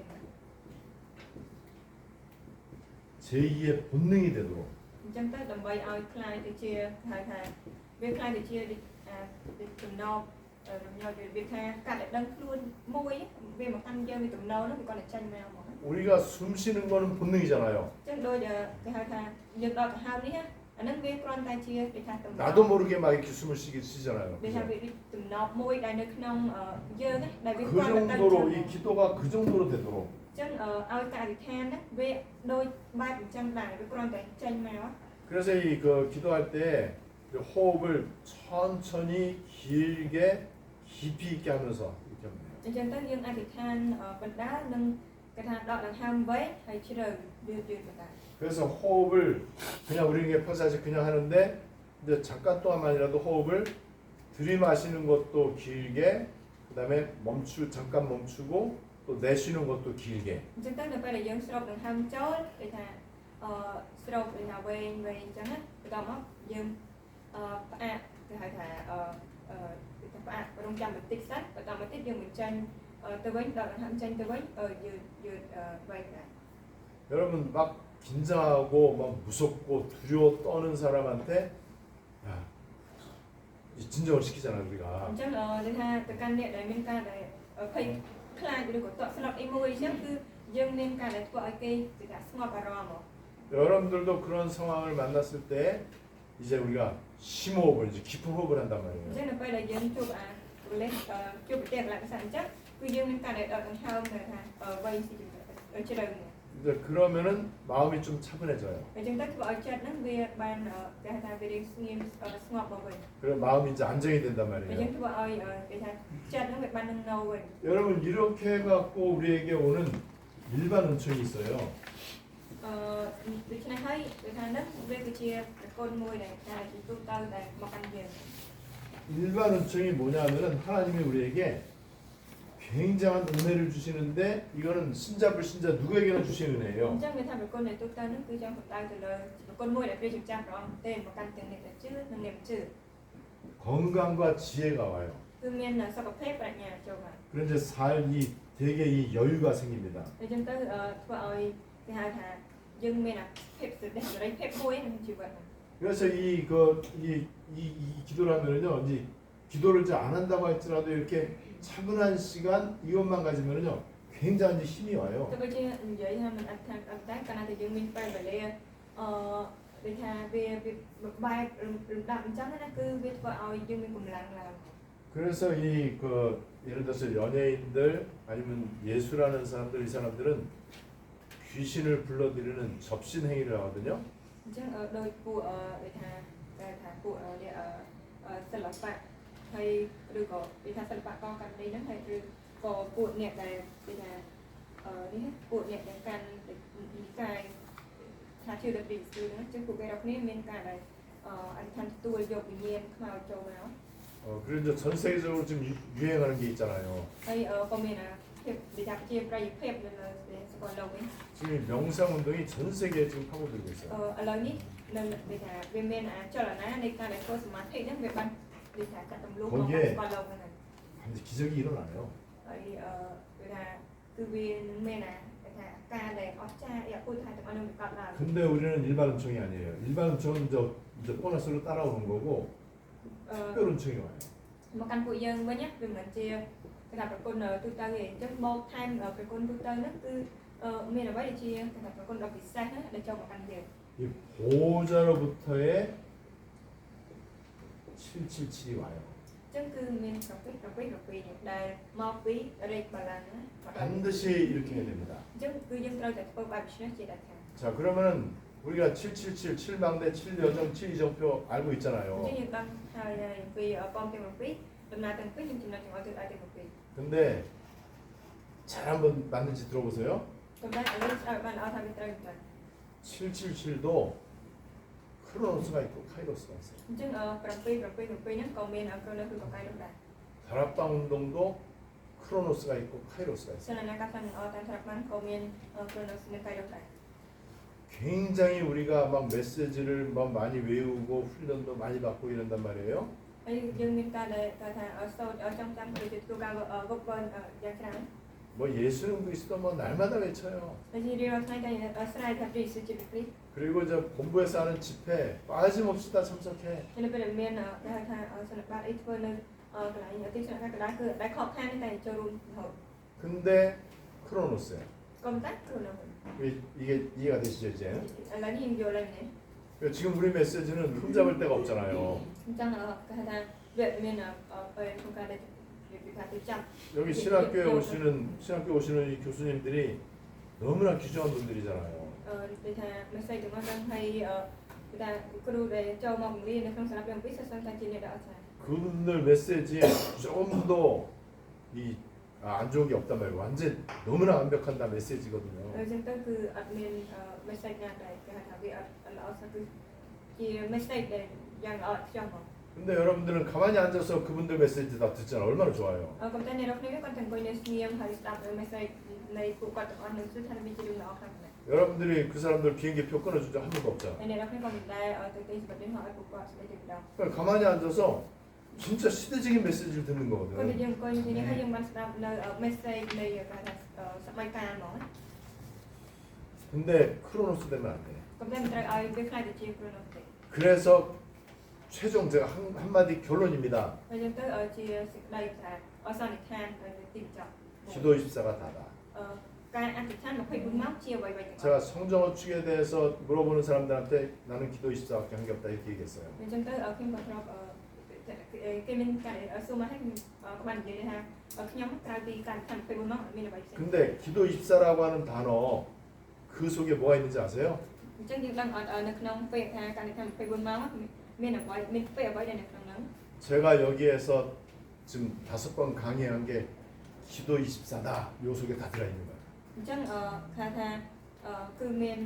제2의 본능이 되도록. អញ្ចឹងទៅដើម្បីឲ្យខ្លាចទៅជាហៅថាវាខ្លាចទៅជាចំណោមរំញោចវាថាការដែលដឹងខ្លួនមួយវាមកកាន់យើងវាទំនោរហ្នឹងវាគាត់តែចាញ់មកហ្មង 우리가 숨 쉬는 거는 본능이잖아요. អញ្ចឹងដូចគេហៅថាយើងដល់ទៅហៅនេះអាហ្នឹងវាគ្រាន់តែជាគេថាទំនោរ 나도 모르게 막 이렇게 숨을 쉬잖아요. វាថាវាទំនោរមួយដែលនៅក្នុងយើងណាដែលវា 그 គ្រាន់តែ 정도로 이 기도가 그 정도로 되도록. អញ្ចឹងឲ្យការអធិដ្ឋានហ្នឹងវាដូចបែបអញ្ចឹងដែរវាគ្រាន់តែចេញមក 그래서 이 그 기도할 때 호흡을 천천히 길게 깊이 있게 하면서 이렇게 하면 돼요. អញ្ចឹងទៅយើងអធិដ្ឋានបណ្ដានឹងគេថាដកដង្ហើមវែងហើយជ្រៅយឺតបណ្ដា 그래서 호흡을 그냥 우리에게 평상시 그냥 하는데 이제 잠깐 동안만이라도 호흡을 들이마시는 것도 길게 그다음에 잠깐 멈추고 또 내쉬는 것도 길게 អញ្ចឹងទៅនៅពេលដែលយើងស្រោបដង្ហើមចូលគេថាស្រោបគេថាវែងអញ្ចឹងណាបន្តមកយើងផ្អាកគេហៅថាផ្អាករងចាំបន្តិចសិនបន្តមកទៀតយើងបញ្ចេញទៅវិញដកដង្ហើមចេញទៅវិញយឺតវែងដែរ 여러분 막 긴장하고 막 무섭고 두려워 떠는 사람한테 야 진정을 시키잖아 អ 우리가 ញ្ចឹងគេថាទៅកាន់អ្នកដែលមានការដែលភ័យខ្លាចឬក៏តក់ស្លុតអីមួយអញ្ចឹងគឺយើងមានការដែលធ្វើឲ្យគេគេថាស្ងប់អារម្មណ៍ 여러분들도 그런 상황을 만났을 때 이제 우리가 심호흡을 이제 깊은 호흡을 한단 អញ្ 말이에요. ចឹងនៅពេលដែលយើងជួបជួបប្រទេសកន្លែងផ្សេងអញ្ចឹងគឺយើងមានការដែលដកដង្ហើមទៅថាវែងស៊ីជ្រៅ 이제 그러면은 마음이 좀 차분해져요. អញ្ចឹងទៅធ្វើឲ្យចិត្តហ្នឹងវាបានគេថាវារៀងស្ងៀមស្ងប់មកវិញ 그럼 마음이 이제 안정이 된단 អញ្ចឹង 말이에요. ធ្វើឲ្យគេថាចិត្តហ្នឹងវាបាននឹងនៅវិញ 여러분 이렇게 해갖고 우리에게 오는 일반 은총이 있어요. ដូច្នេះហើយគេថាហ្នឹងវាគឺជាប្រគុណមួយដែលថាជាទូទៅដែលមកកាន់យើង 일반 은총이 뭐냐면은 하나님이 우리에게 굉장한 은혜를 주시는데 이거는 신자 불신자 누구에게나 주시는 អ 은혜예요. ញ្ចឹងវាថាប្រគុណនៃទូទៅហ្នឹងគឺចង់បន្តទៅលើប្រគុណមួយដែលព្រះជាម្ចាស់ព្រះអង្គទេមកកាន់ទាំងអ្នកដែលជឿនិងអ្នកមិនជឿ 건강과 지혜가 와요. គឺមានសុខភាពប្រាជ្ញាចូលមក 그런 이제 삶이 되게 이 여유가 생깁니다. អញ្ចឹងទៅធ្វើឲ្យគេហៅថាយើងមានអាភាពសេរីភាពមួយក្នុងជីវិត 그래서 이 기도를 하면은요, 이제 기도를 이제 안 한다고 할지라도 이렇게 차분한 시간 이것만 가지면은요, 굉장히 이제 힘이 와요. ទៅដូចជានិយាយថាមិនអត់ថាអត់តែកាលណាតែយើងមានពេលវេលាដូចថាវាបែបរំដាប់អញ្ចឹងណាគឺវាធ្វើឲ្យយើងមានកម្លាំងឡើង 그래서 예를 들어서 연예인들 아니면 예수라는 사람들 이 사람들은 귀신을 불러들이는 접신 행위를 하거든요. អញ្ចឹងដោយពួកដូចថាគេថាពួកសិល្បៈហើយឬក៏គេថាសិល្បករកាន់នេះហ្នឹងហើយឬក៏ពួកអ្នកដែលគេថានេះពួកអ្នកដែលកាន់និកាយថាជឿដល់ពីគឺហ្នឹងចឹងពួកគេរកគ្នាមានការដែលអធិដ្ឋានទទួលយកវិញ្ញាណខ្មោចចូលមក 그리고 이제 전 세계적으로 지금 유행하는 게 있잖아요. ហើយក៏មានភាពដូចថាជាប្រយោជន៍ភាពនៅលើសកលលោកវិញ 지금 이 명상 운동이 전 세계에 지금 파고들고 있어요. ឥឡូវនេះនៅដូចថាវាមានចលនានៃការដែលធ្វើសមាធិហ្នឹងវាបានដូចថាកាត់ទម្លុះមកសកលលោកហ្នឹង 근데 기적이 일어나요. ហើយដូចថាគឺវានឹងមានគេថាការដែលអស្ចារ្យយ៉ាងឧទាហរណ៍ទាំងអស់នឹងប្រកបឡើង 근데 우리는 일반 은총이 아니에요. 일반 은총은 이제 보너스로 따라오는 거고 특별 은총이 와요. មកកាន់ពួកយើងវិញវាមិនជាគេថាប្រគុណទូទៅទេអញ្ចឹងមកថែមប្រគុណទូទៅហ្នឹងគឺមានអ្វីដែលជាគេថាប្រគុណដ៏ពិសេសណាដែលចូលមកកាន់យើង 이 보호자로부터의 777이 와요. អញ្ចឹងគឺមានប្រពីដែលមកពីរេកបាឡាំងណា 반드시 이렇게 해야 됩니다. អញ្ចឹងគឺយើងត្រូវតែធ្វើបែបនេះជាដាច់ខាត 자 그러면은 우리가 777, 7망대, 7여정, 7이정표 알고 អញ្ចឹង 있잖아요. យើងបានហើយពីប៉មទាំងពីរដំណើរទាំងពីរយើងចំណុចទាំងអស់ទៅអាចទាំងពីរ 근데 잘 한번 맞는지 들어보세요. ប៉ុន្តែឥឡូវបានអត់ថាវាត្រូវទៅ 777도 큰 크로노스가 있고 카이로스가 있어요. អញ្ចឹង7ហ្នឹងក៏មានគ្រូនៅគឺក៏កែនោះដែរ 다락방 운동도 크로노스가 있고 카이로스가 ច 있어요. លនាការផ្លាស់ប្ដូរតាមត្រាប់បានក៏មានគ្រូនៅនិងកែនោះដែរ 굉장히 우리가 막 메시지를 막 많이 외우고 훈련도 많이 받고 이런단 말이에요. ហើយយើងមានការដែលថាសូត្រចង់ចាំទៅទទួលការវឹកវើយ៉ាងច្រើន 뭐 예수는 그리스도 뭐 날마다 외쳐요. ហើយជារៀងរាល់ថ្ងៃតែស្រ័យថាព្រះយេស៊ូវជាព្រះគ្រីស្ទ 그리고 저 본부에서 하는 집회 빠짐없이 다 참석해. ហើយនៅពេលដែលមានគេហៅថាសន្និបាតអីធ្វើនៅកន្លែងទីស្នាក់ការកណ្ដាលគឺដែលខកខានតែចូលរួមរហូត 근데 크로노스예요. ក៏ប៉ុន្តែគ្រូនៅ 이게 이해가 되시죠 이제? ឥឡូវនេះយើងយល់ហើយមែន 지금 우리 메시지는 흠잡을 데가 없잖아요. អញ្ចឹងគេហៅថាវាមានពេលក្នុងការដែលវិភាគទៅចាំ 여기 신학교에 오시는 이 교수님들이 너무나 귀중한 분들이잖아요. គេថាមិនស្អីទាំងអស់ហ្នឹងហើយគេថាគ្រូដែលចូលមកបង្រៀននៅក្នុងសាលាពីសិស្សតែជាអ្នកដែលអត់ស្អាត 그분들 메시지에 조금도 안 좋은 게 없단 말이에요. 완전 너무나 완벽한 다 메시지거든요. អញ្ចឹងទៅគឺអត់មាន message ណាដែលគេហៅថាវាអត់ល្អស្អាតគឺជា message ដែលយ៉ាងល្អខ្លាំងមក 근데 여러분들은 가만히 앉아서 그분들 메시지 다 듣잖아. 얼마나 좋아요. ក៏ប៉ុន្តែអ្នកនរគ្នាគាត់ទាំងអង្គុយនៅស្ងៀមហើយស្ដាប់ message នៃពួកគាត់ទាំងអស់នឹងគឺថាវាជារឿងល្អខ្លាំងណាស់ 여러분들이 그 사람들 비행기 표 끊어준 적 한 번도 없잖아. ហើយអ្នកនរគ្នាក៏មិនដែលទៅទីសម្បត្តិហើយពួកគាត់ស្ដីទៅម្ដង 그러니까 가만히 앉아서 진짜 시대적인 메시지를 듣는 គាត់ 거거든. យើងអង្គុយទីនេះហើយយើងបានស្ដាប់នៅ message នៃគេថាសម័យកាលហ្មង 근데 크로노스 되면 안 돼. ក៏ប៉ុន្តែមិនត្រូវឲ្យវាខ្លាចទៅជាគ្រូនោះទេ 그래서 최종 제가 한마디 결론입니다. ហើយយើងទៅជាសេចក្តីថាអសន្និដ្ឋានទៅទីបញ្ចប់ 기도 24가 다다. ការអធិដ្ឋាន24ម៉ោងជាអ្វីៗទាំងអស់ 제가 성정어 축에 대해서 물어보는 사람들한테 나는 기도 24밖에 한 게 없다 이렇게 얘기했어요. អញ្ចឹងទៅខ្ញុំក៏ធ្លាប់គេមានការសួរមកឲ្យក៏បាននិយាយថាខ្ញុំក្រៅពីការអធិដ្ឋាន24ម៉ោងអត់មានអ្វីផ្សេង 근데 기도 24라고 하는 단어 그 속에 뭐가 있는지 아세요? អញ្ចឹងយើងដឹងអត់នៅក្នុងពេលថាការអធិដ្ឋាន24ម៉ោងមានអ្វីមានពេលអ្វីដែលនៅក្នុងហ្នឹង 제가 여기에서 지금 5번 강의한 게 기도 24다. 요 속에 다 들어있는 거예요. អញ្ចឹងថាគឺមាន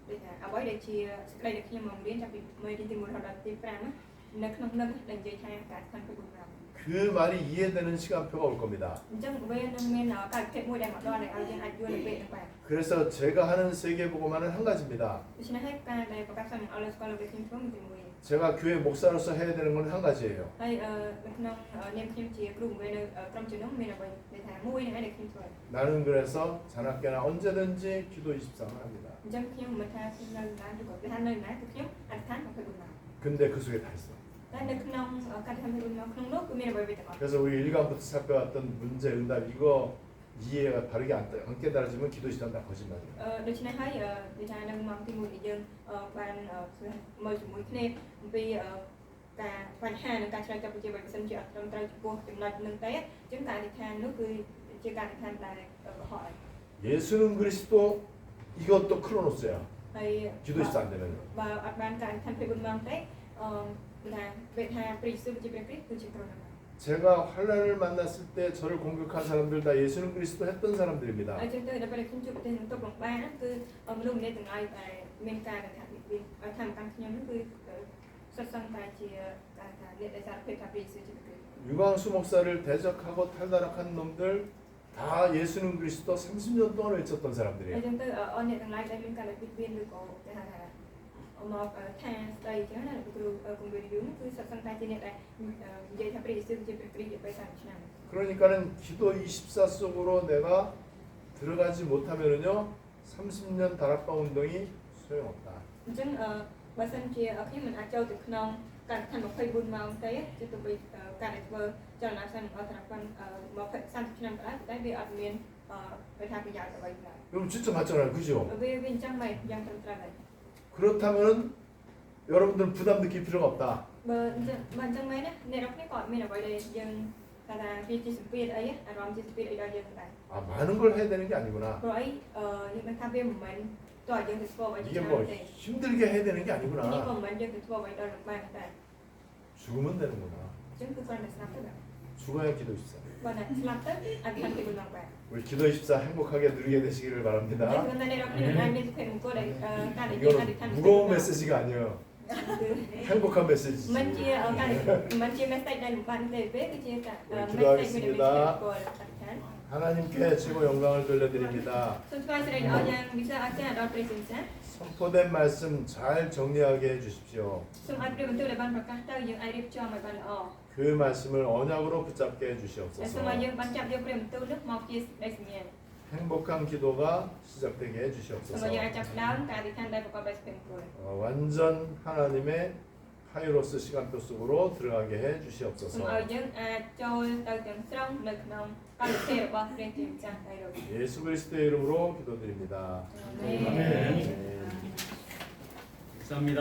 ដូចថាអ្វីដែលជាសេចក្តីដែលខ្ញុំមករៀនចាប់ពីទី1រហូតដល់ទី5នៅក្នុងនឹងដែលនិយាយថាការអធិដ្ឋាន24ម៉ោង 그 말이 이해되는 시간표가 올 겁니다. អញ្ចឹងវានឹងមានការវិភាគមួយដែលមកដល់ដែលឲ្យយើងអាចយល់នៅពេលហ្នឹងបាទ 그래서 제가 하는 세계보고만은 한 가지입니다. ដូច្នេះហើយការដែលប្រកាសសាមអល់ស្គាល់របស់ខ្ញុំធ្វើមានតែមួយ 제가 교회 목사로서 해야 되는 건 한 가지예요. ហើយនៅក្នុងនាមខ្ញុំជាគ្រូបង្រៀននៅក្រុមជំនុំមានអ្វីដែលថាមួយហ្នឹងឯងដែលខ្ញុំធ្វើ 나는 그래서 자나깨나 언제든지 기도 24만 합니다. អញ្ចឹងខ្ញុំមិនថាខ្ញុំនៅណាឬក៏ថានៅណាគឺខ្ញុំអធិដ្ឋាន24ម៉ោង 근데 그 속에 다 있어. តែនៅក្នុងការធ្វើ24ម៉ោងក្នុងនោះគឺមានអ្វីៗទាំងអស់ 그래서 우리 1강부터 살펴왔던 문제 응답 이거 이해가 바르게 안 깨달아지면 기도 24는 다 거짓말이에요. ដូច្នេះហើយនិយាយថានៅម៉ោងទី1ដែលយើងបានមើលជាមួយគ្នាអំពីការបញ្ហានិងការឆ្លើយតបជាបើមិនជាអត់ត្រឹមត្រូវចំពោះចំណុចនឹងទេអញ្ចឹងការអធិដ្ឋាននោះគឺជាការអធិដ្ឋានដែលកុហក 예수는 그리스도 이것도 크로노스야. ហើយ 기도 24안 되면. បើអត់បានការអធិដ្ឋាន24ម៉ោងទេថាពេលថាព្រះយេស៊ូវជាព្រះគ្រីស្ទគឺជាគ្រូណាស់ 제가 환란을 만났을 때 저를 공격한 사람들 다 예수는 그리스도 했던 사람들입니다. អញ្ចឹងទៅដល់ពេលខ្ញុំជួបប្រទេសនឹងទុកលំបាកហ្នឹងគឺមនុស្សម្នាក់ទាំងឡាយតែមានការថាវិវិថាកម្មខ្ញុំហ្នឹងគឺសុទ្ធសឹងតែជាការថាអ្នកដែលសារភាពថាព្រះយេស៊ូវជាព្រះគ្រីស្ទ 유광수 목사를 대적하고 탈나락한 놈들 다 예수는 그리스도 30년 동안 외쳤던 អញ្ 사람들이에요. ចឹងទៅអស់អ្នកទាំងឡាយដែលមានការវិវិឬក៏គេហៅថាមកថាស្ដីអញ្ចឹងណាគ្រូគំរូយូគឺសុទ្ធសឹងតែជាអ្នកដែលនិយាយថាព្រះយេស៊ូវជាព្រះគ្រីស្ទជាពេល30ឆ្នាំ 그러니까는 기도 24 속으로 내가 들어가지 못하면은요 30년 다락방 운동이 소용없다. អញ្ចឹងបើសិនជាខ្ញុំមិនអាចចូលទៅក្នុងការខណ្ឌ24ម៉ោងទេជាទៅពីការដែលធ្វើចលនាសាស្ត្រអន្តរកម្មមក30ឆ្នាំក៏ដោយតែវាអត់មានប្រថាប្រយោជន៍អ្វីឡើយ 여러분 진짜 맞잖아요, 그죠? វាអញ្ចឹងមែនយ៉ាងត្រឹមត្រូវហើយ 그렇다면은 여러분들은 부담 느낄 필요가 없다. បើអញ្ចឹងមែនណាអ្នកនរគ្នាក៏អត់មានអ្វីដែលយើងថាវាជាសម្ពាធអីអារម្មណ៍ជាសម្ពាធអីដល់យើងដែរ 아 많은 걸 해야 되는 게 아니구나. ព្រោះអីយើងដឹងថាវាមិនមែនតើយើងទៅធ្វើអ្វី 이게 뭐 힘들게 해야 되는 게 នេះក៏ 아니구나. មិនមែនយើងទៅធ្វើអ្វីដល់លំបាកតែ 죽으면 되는구나. អញ្ចឹងគឺគ្រាន់តែស្លាប់ទៅ 죽어야 기도 24. បើណាស្លាប់ទៅអត់បានពីបុណ្យឡើងបែប 우리 기도 24 행복하게 누리게 되시기를 바랍니다. 근데 내가 그냥 아니 그 거래 나는 이거는 무거운 메시지가 아니에요. 행복한 메시지지. មិនជាការមិនជា message ដែលបានទេពេលគឺជាការ 기도하겠습니다. message មួយដែលមានភាពគោលអធិដ្ឋាន 하나님께 최고 영광을 돌려드립니다. សូមថ្វាយសេរីល្អយ៉ាងវិសេសអស្ចារ្យដល់ព្រះជាម្ចាស់ 선포된 말씀 잘 정리하게 해주십시오. សូមឲ្យព្រះបន្ទូលដែលបានប្រកាសទៅយើងអាចរៀបចំឲ្យបានល្អ 그 말씀을 언약으로 붙잡게 សូម 해주시옵소서. ឲ្យយើងបានចាប់យកព្រះបន្ទូលនោះមកជាសេចក្តីសញ្ញា 행복한 기도가 시작되게 សូម 해주시옵소서. ឲ្យយើងអាចចាប់ផ្ដើមការអធិដ្ឋានដែលប្រកបដោយសេចក្តីគោល 완전 하나님의 카이로스 시간표 속으로 들어가게 សូម 해주시옵소서. ឲ្យយើងអាចចូលទៅទាំងស្រុងនៅក្នុងកម្មវិធីរបស់ព្រះជាម្ចាស់តែរក 예수 그리스도의 이름으로 기도드립니다. 아멘. 아멘. 감사합니다.